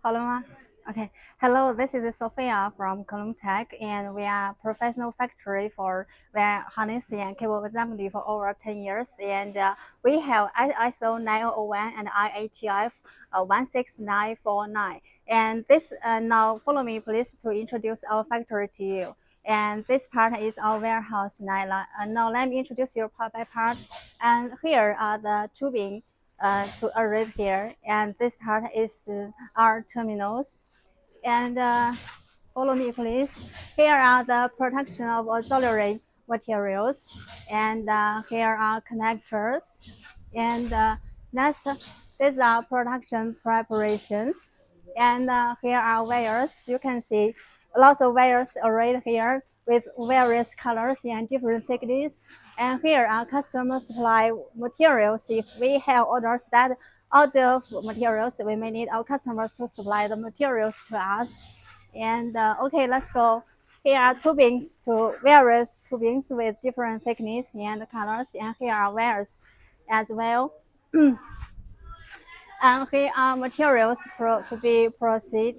好了吗？Okay. Hello, this is Sophia from Cloom Tech, and we are professional factory for wire harnessing and cable assembly for over 10 years. And we have ISO 901 and IATF 16949. And this now follow me, please, to introduce our factory to you. And this part is our warehouse. Now let me introduce you part by part. And here are the tubing to arrange here. And this part is our terminals. And follow me, please. Here are the protection of auxiliary materials. And here are connectors. And next, these are production preparations. And here are wires. You can see lots of wires arrayed here with various colors and different thickness. And here are customer supply materials. If we have orders that out of materials, we may need our customers to supply the materials to us. And okay, let's go. Here are tubings to various tubings with different thickness and colors. And here are wires as well. And here are materials to be proceed.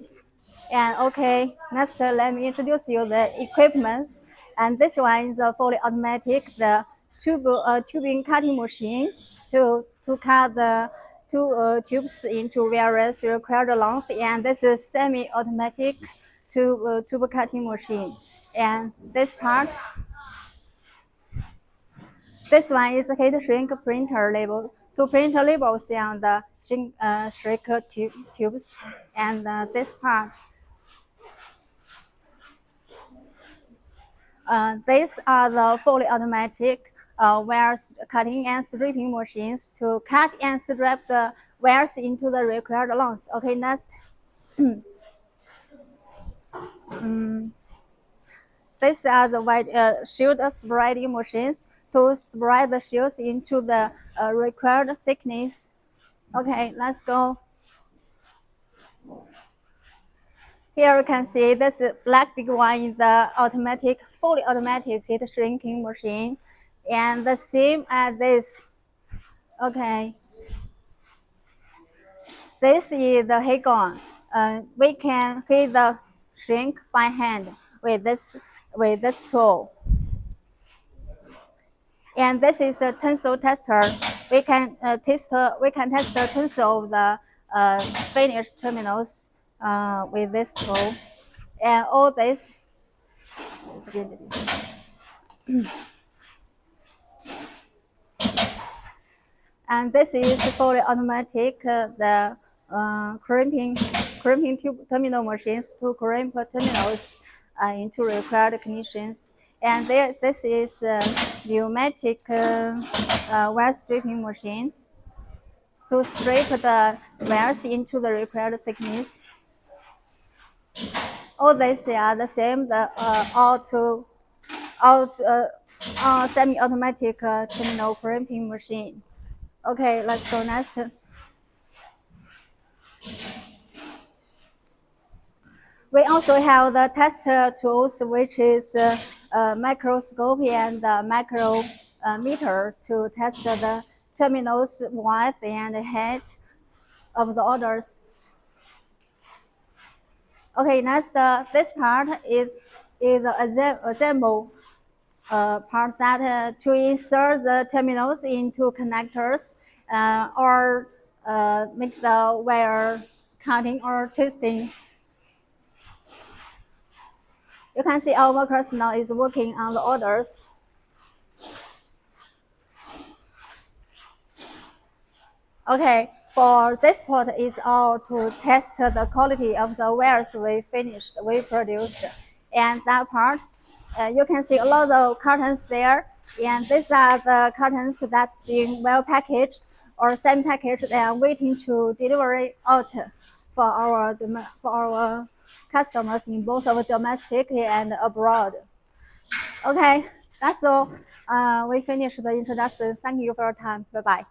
And okay, next let me introduce you the equipment. And this one is a fully automatic, the tubing cutting machine to cut the tubes into various required lengths. And this is semi-automatic tube cutting machine. And this part, this one is a heat shrink printer label to print labels on the shrink tubes. And this part, these are the fully automatic wires cutting and stripping machines to cut and strip the wires into the required lengths. Okay, next. These are the white shield spreading machines to spread the shields into the required thickness. Okay, let's go. Here you can see this black big one is the fully automatic heat shrinking machine. And the same as this. Okay. This is the heat gun. We can heat the shrink by hand with this tool. And this is a tensile tester. We can test the tensile of the finished terminals with this tool. And all this. And this is fully automatic, the crimping terminal machines to crimp terminals into required conditions. And this is a pneumatic wire stripping machine to strip the wires into the required thickness. All these are the same, all semi-automatic terminal crimping machine. Okay, let's go next. We also have the tester tools, which is microscope and micrometer to test the terminals width and height of the orders. Okay, next, this part is the assemble part that to insert the terminals into connectors or make the wire cutting or twisting. You can see our workers now is working on the orders. Okay, for this part is all to test the quality of the wires we produced. And that part, you can see a lot of cartons there. And these are the cartons that being well packaged or semi-packaged and waiting to deliver out for our customers in both of domestic and abroad. Okay, that's all. We finished the introduction. Thank you for your time. Bye-bye.